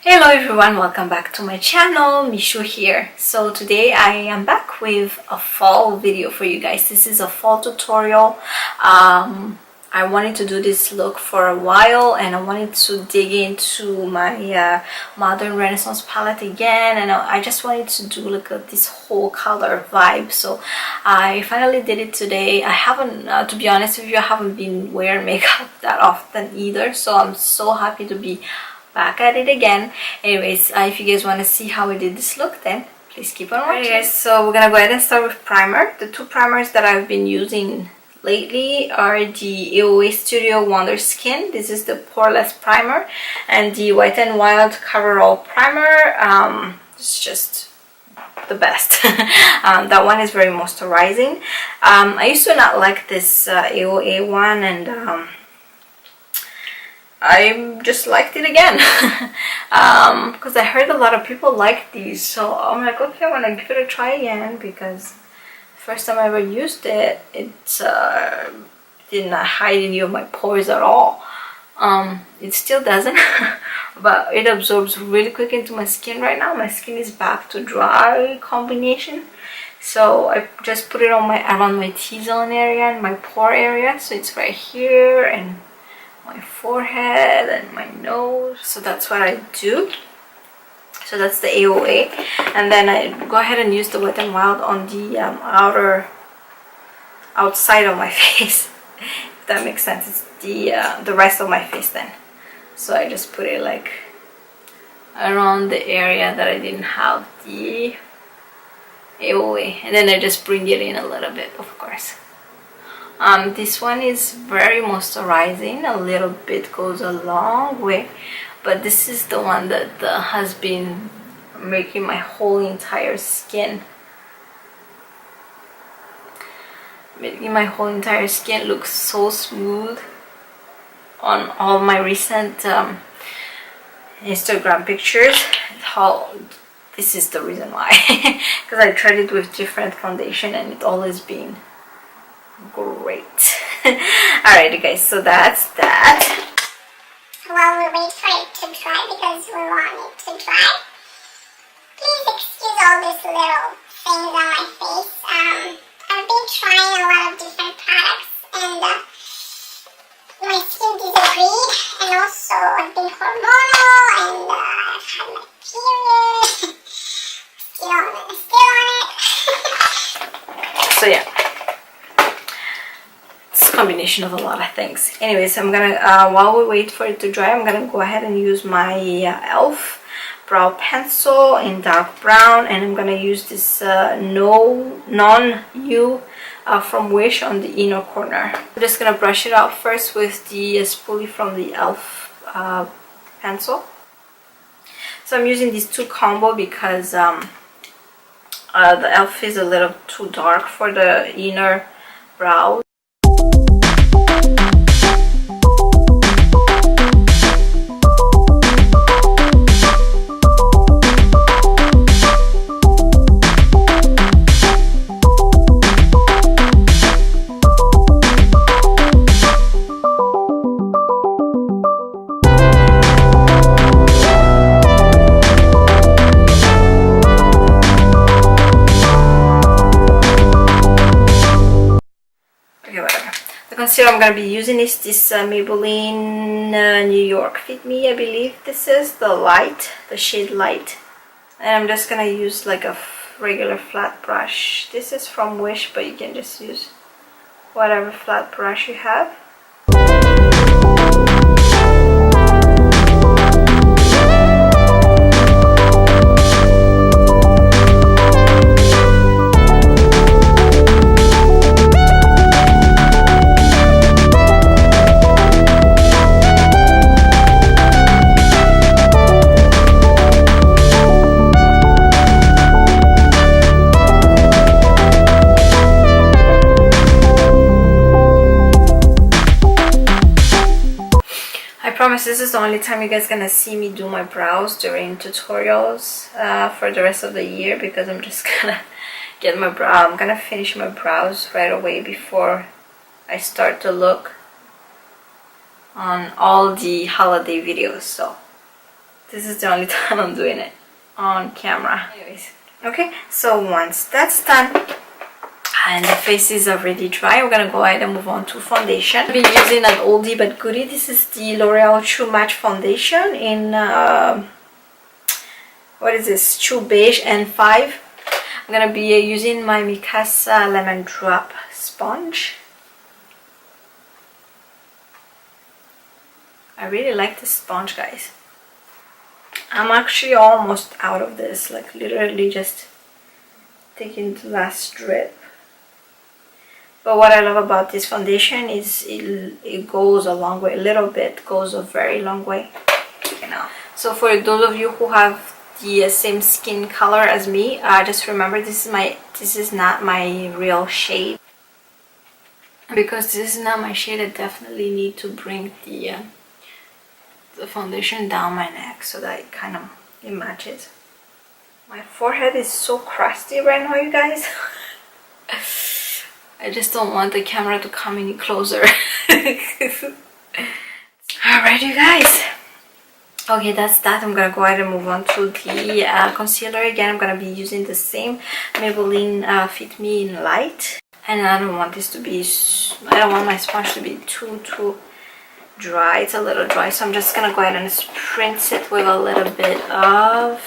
Hello everyone, welcome back to my channel. Michou here. So today I am back with a fall video for you guys. This is a fall tutorial. I wanted to do this look for a while and I wanted to dig into my modern renaissance palette again, and I just wanted to do like this whole color vibe. So I finally did it today. I haven't, to be honest with you, I haven't been wearing makeup that often either, so I'm so happy to be back at it again. Anyways, if you guys want to see how I did this look, then please keep on watching. Alright guys, so we're gonna go ahead and start with primer. The two primers that I've been using lately are the eyestudio Wonder Skin. This is the poreless primer, and the Wet n Wild Coverall primer. It's just the best. That one is very moisturizing. I used to not like this AOA one, and I just liked it again because I heard a lot of people like these, so I'm like, okay, I want to give it a try again, because first time I ever used it, it did not hide any of my pores at all. It still doesn't, but it absorbs really quick into my skin. Right now my skin is back to dry combination, so I just put it on around my T-zone area and my pore area, so it's right here and my forehead and my nose. So that's what I do. So that's the AOA, and then I go ahead and use the Wet n Wild on the outside of my face, if that makes sense. It's the rest of my face then. So I just put it like around the area that I didn't have the AOA, and then I just bring it in a little bit, of course. This one is very moisturizing. A little bit goes a long way, but this is the one that has been making my whole entire skin, look so smooth on all my recent Instagram pictures. This is the reason why, because I tried it with different foundation and it always been great. Alrighty guys, so that's that. While we wait for it to dry, because we want it to dry, please excuse all these little things on my face. I've been trying a lot of different products and my skin disagreed, and also I've been hormonal and I've had my period. still on it. So yeah, combination of a lot of things. Anyways, I'm gonna while we wait for it to dry, I'm gonna go ahead and use my e.l.f. brow pencil in dark brown, and I'm gonna use this non-U from Wish on the inner corner. I'm just gonna brush it out first with the spoolie from the e.l.f. Pencil. So I'm using these two combo because the e.l.f. is a little too dark for the inner brow. Concealer I'm going to be using is this Maybelline New York Fit Me, I believe this is the shade light, and I'm just going to use like a regular flat brush. This is from Wish, but you can just use whatever flat brush you have. I promise this is the only time you guys gonna see me do my brows during tutorials for the rest of the year, because I'm just gonna I'm gonna finish my brows right away before I start the look on all the holiday videos. So This is the only time I'm doing it on camera. Anyways, okay, so once that's done and the face is already dry, we're gonna go ahead and move on to foundation. I've been using an oldie but goodie. This is the L'Oreal True Match foundation in what is this, True Beige and 5. I'm gonna be using my Mikasa Lemon Drop sponge. I really like this sponge, guys. I'm actually almost out of this, like literally just taking the last drip. But what I love about this foundation is it goes a long way. A little bit goes a very long way. You know. So for those of you who have the same skin color as me, just remember this is not my real shade. Because this is not my shade, I definitely need to bring the foundation down my neck so that it matches. My forehead is so crusty right now, you guys. I just don't want the camera to come any closer. Alright, you guys. Okay, that's that. I'm gonna go ahead and move on to the concealer again. I'm gonna be using the same Maybelline Fit Me in Light. And I don't want this to be, I don't want my sponge to be too dry. It's a little dry, so I'm just gonna go ahead and spritz it with a little bit of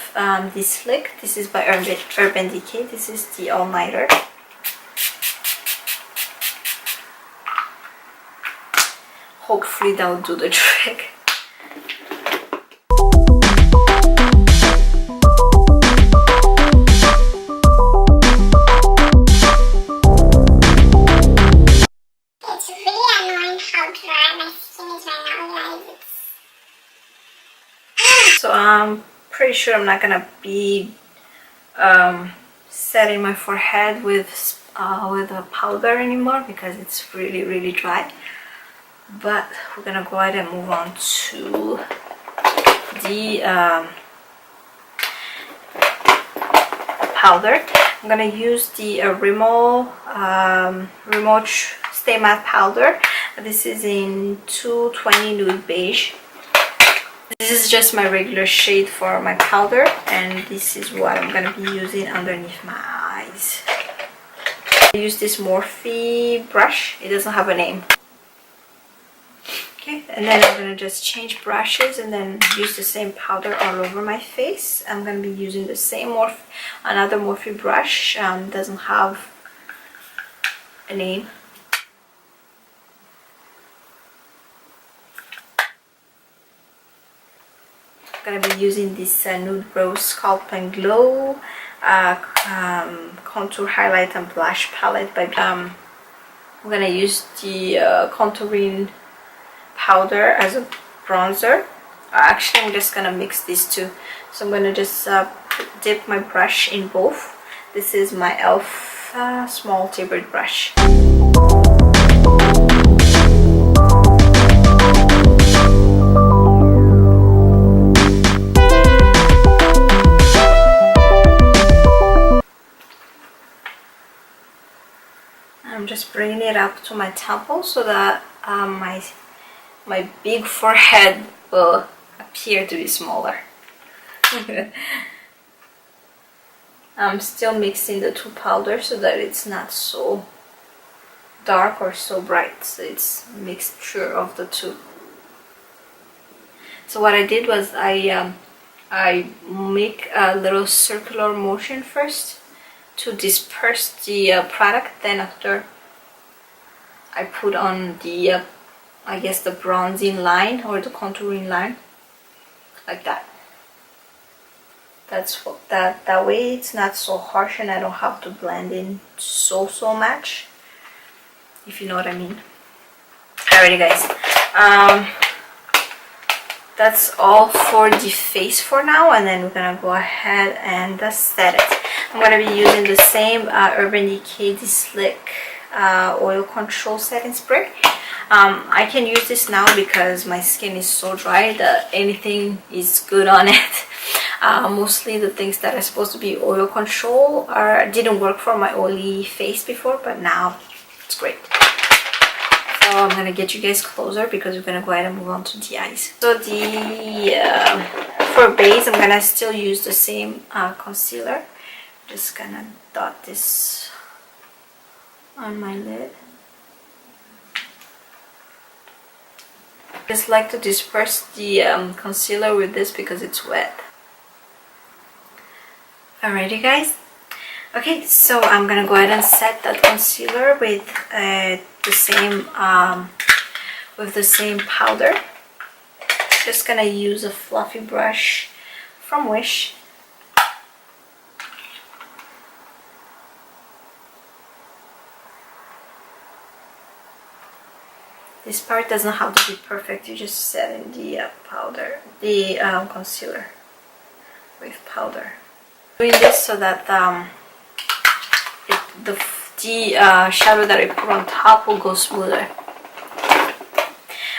this flick. This is by Urban Decay. This is the All Nighter. Hopefully that will do the trick. It's really annoying how dry my skin is right now, guys. So I'm pretty sure I'm not gonna be setting my forehead with a powder anymore because it's really dry. But we're gonna go ahead and move on to the powder. I'm gonna use the Rimmel Stay Matte powder. This is in 220 Nude Beige. This is just my regular shade for my powder, and this is what I'm gonna be using underneath my eyes. I use this Morphe brush. It doesn't have a name. Okay, and then I'm gonna just change brushes and then use the same powder all over my face. I'm gonna be using the same another Morphe brush. Doesn't have a name. I'm gonna be using this Nude Rose Sculpt and Glow contour highlight and blush palette by I'm gonna use the contouring powder as a bronzer. Actually, I'm just gonna mix these two, so I'm gonna just dip my brush in both. This is my e.l.f. Small tapered brush. I'm just bringing it up to my temple so that my big forehead will appear to be smaller. I'm still mixing the two powders so that it's not so dark or so bright. So it's a mixture of the two. So what I did was I make a little circular motion first to disperse the product. Then after I put on the I guess the bronzing line or the contouring line, like that. That's what that way it's not so harsh and I don't have to blend in so much, if you know what I mean. Alrighty, guys. That's all for the face for now, and then we're gonna go ahead and set it. I'm gonna be using the same Urban Decay Slick oil control setting spray. I can use this now because my skin is so dry that anything is good on it. Mostly the things that are supposed to be oil control didn't work for my oily face before, but now it's great. So I'm gonna get you guys closer because we're gonna go ahead and move on to the eyes. So the for base, I'm gonna still use the same concealer. Just gonna dot this on my lid. Just like to disperse the concealer with this because it's wet. Alrighty guys. Okay, so I'm gonna go ahead and set that concealer with the same powder. Just gonna use a fluffy brush from Wish. This part doesn't have to be perfect. You just set in the powder, the concealer with powder. Doing this so that the shadow that I put on top will go smoother.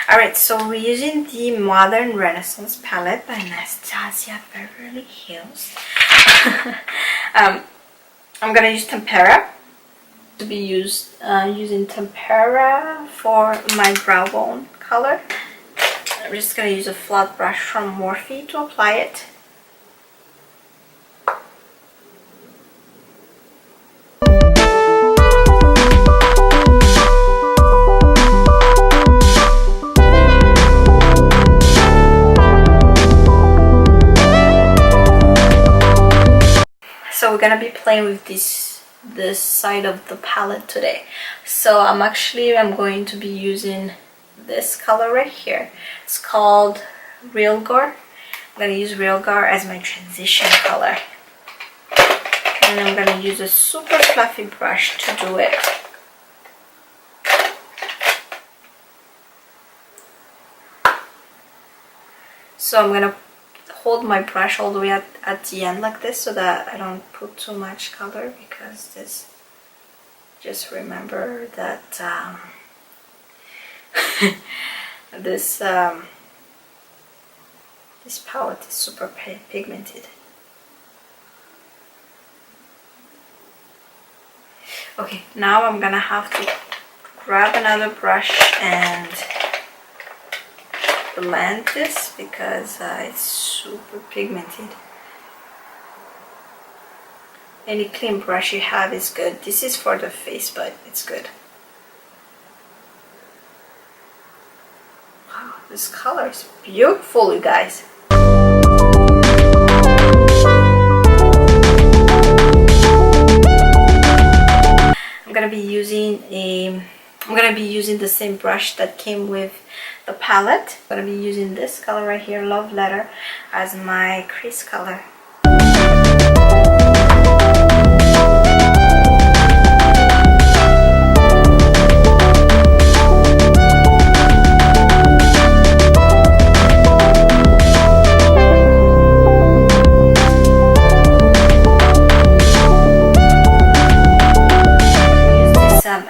Alright, so we're using the Modern Renaissance palette by Anastasia, Beverly Hills. I'm gonna use Tempera. To be using Tempera for my brow bone color. I'm just gonna use a flat brush from Morphe to apply it. So we're gonna be playing with this side of the palette today. So I'm going to be using this color right here. It's called Real Gore. I'm gonna use Real Gore as my transition color, and I'm gonna use a super fluffy brush to do it. So I'm gonna hold my brush all the way at the end like this so that I don't put too much color, because this, just remember that this palette is super pigmented. Okay, now I'm gonna have to grab another brush and blend this because it's super pigmented. Any clean brush you have is good. This is for the face, but it's good. Wow, this color is beautiful, you guys. I'm gonna be using the same brush that came with the palette. I'm gonna be using this color right here, Love Letter, as my crease color.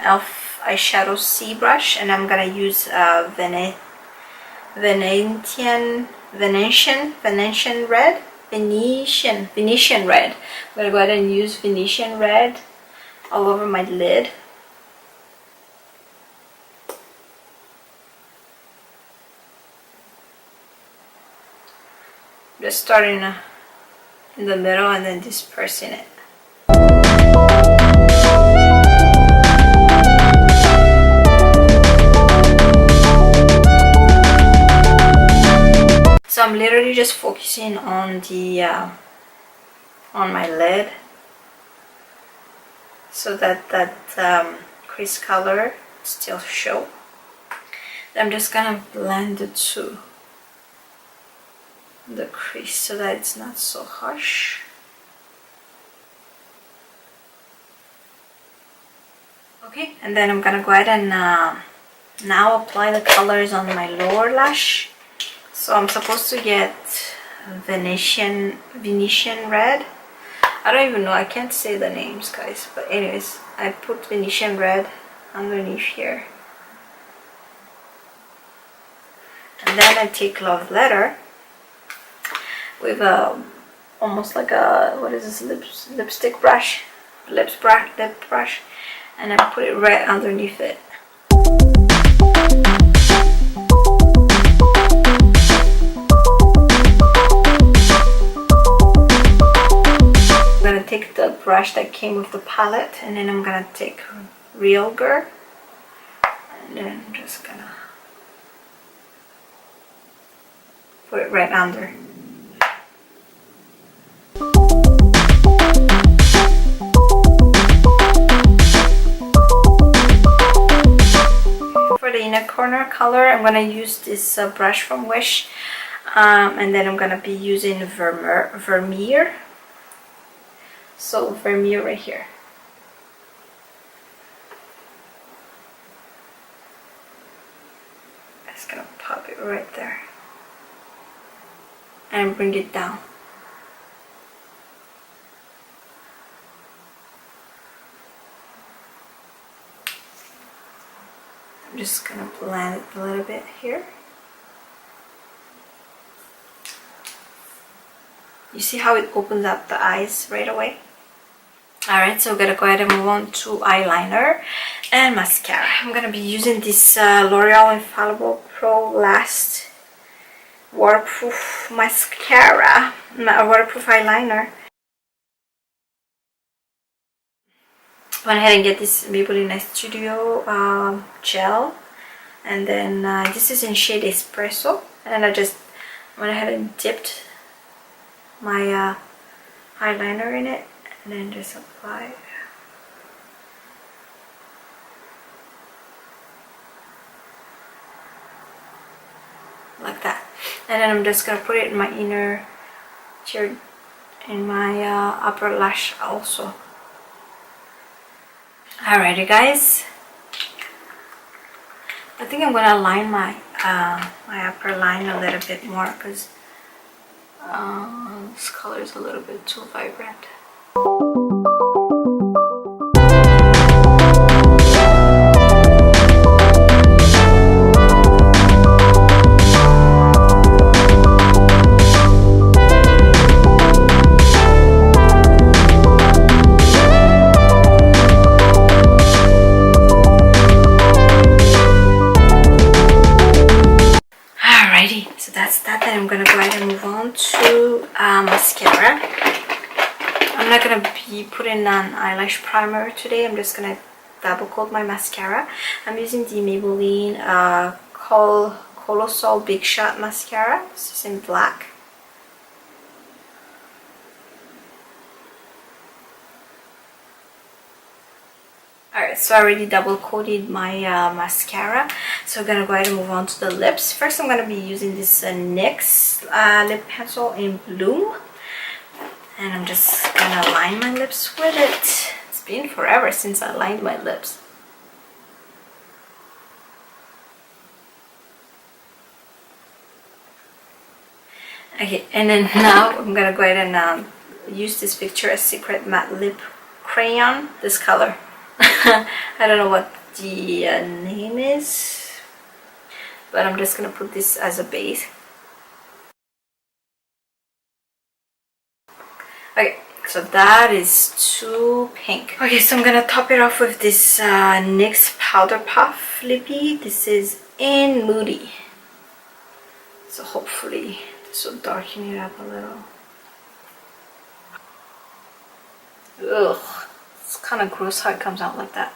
Elf eyeshadow C brush, and I'm gonna use Venetian red. I'm gonna go ahead and use Venetian red all over my lid. Just starting in the middle and then dispersing it. So I'm literally just focusing on the on my lid so that crease color still show. I'm just gonna blend it to the crease so that it's not so harsh. Okay, and then I'm gonna go ahead and now apply the colors on my lower lash. So I'm supposed to get Venetian red. I don't even know, I can't say the names, guys, but anyways, I put Venetian red underneath here. And then I take Love Letter with almost like a, what is this, lip brush, and I put it right underneath it. take the brush that came with the palette, and then I'm gonna take Real Girl, and then I'm just gonna put it right under. For the inner corner color, I'm gonna use this brush from Wish, and then I'm gonna be using Vermeer. So Vermeer right here. I'm just gonna pop it right there and bring it down. I'm just gonna blend it a little bit here. You see how it opens up the eyes right away? Alright, so we're gonna go ahead and move on to eyeliner and mascara. I'm gonna be using this L'Oreal Infallible Pro Last waterproof mascara, waterproof eyeliner. Went ahead and get this Maybelline eyestudio gel, and then this is in shade Espresso, and I just went ahead and dipped my eyeliner in it, and then just apply it. Like that. And then I'm just gonna put it in my inner tear, in my upper lash also. Alrighty guys, I think I'm gonna line my my upper line a little bit more, because this color is a little bit too vibrant. Then I'm gonna go ahead and move on to mascara. I'm not gonna be putting an eyelash primer today. I'm just gonna double coat my mascara. I'm using the Maybelline Colossal Big Shot mascara. This is in black. Alright, so I already double coated my mascara, so I'm gonna go ahead and move on to the lips. First, I'm gonna be using this NYX lip pencil in Bloom, and I'm just gonna line my lips with it. It's been forever since I lined my lips. Okay, and then now I'm gonna go ahead and use this Victoria's Secret matte lip crayon, this color. I don't know what the name is, but I'm just gonna put this as a base. Okay, so that is too pink. Okay, so I'm gonna top it off with this NYX Powder Puff Lippy. This is in Moody, so hopefully this will darken it up a little. Ugh. It's kind of gross how it comes out like that.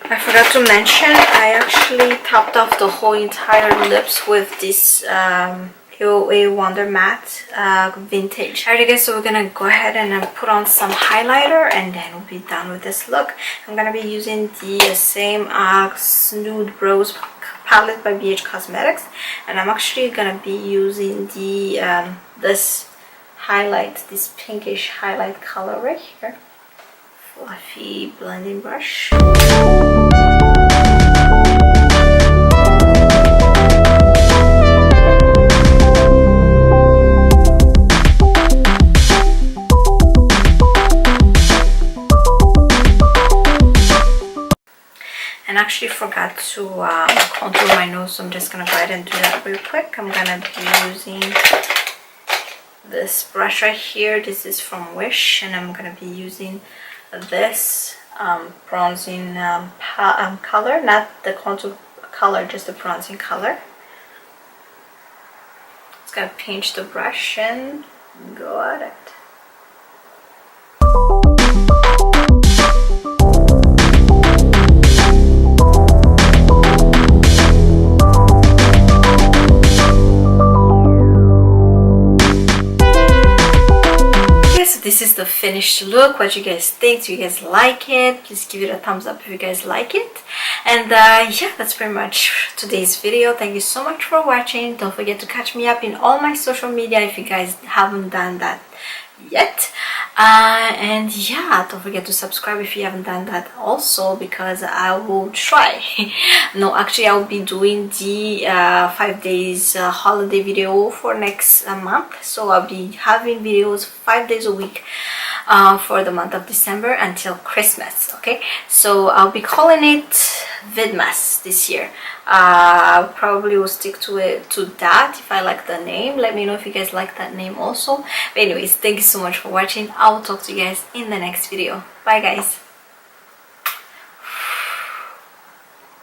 I forgot to mention, I actually topped off the whole entire lips with this AOA Wonder Matte Vintage. Alright guys, so we're gonna go ahead and put on some highlighter, and then we'll be done with this look. I'm gonna be using the same Nude Rose palette by Costmetics, and I'm actually gonna be using the this highlight, this pinkish highlight color right here. Fluffy blending brush. And actually forgot to contour my nose, so I'm just gonna go ahead and do that real quick. I'm gonna be using this brush right here. This is from Wish, and I'm gonna be using this bronzing color, not the contour color, just the bronzing color. Just gonna pinch the brush and go at it. This is the finished look. What you guys think? Do you guys like it? Please give it a thumbs up if you guys like it. And yeah, that's pretty much today's video. Thank you so much for watching. Don't forget to catch me up in all my social media if you guys haven't done that yet. And yeah, don't forget to subscribe if you haven't done that also, because I will try. No, actually I will be doing the 5 days holiday video for next month, so I'll be having videos 5 days a week for the month of December until Christmas. Okay, so I'll be calling it Vidmas this year. Probably will stick to that if I like the name. Let me know if you guys like that name also. But anyways, thank you so much for watching. I will talk to you guys in the next video. Bye guys.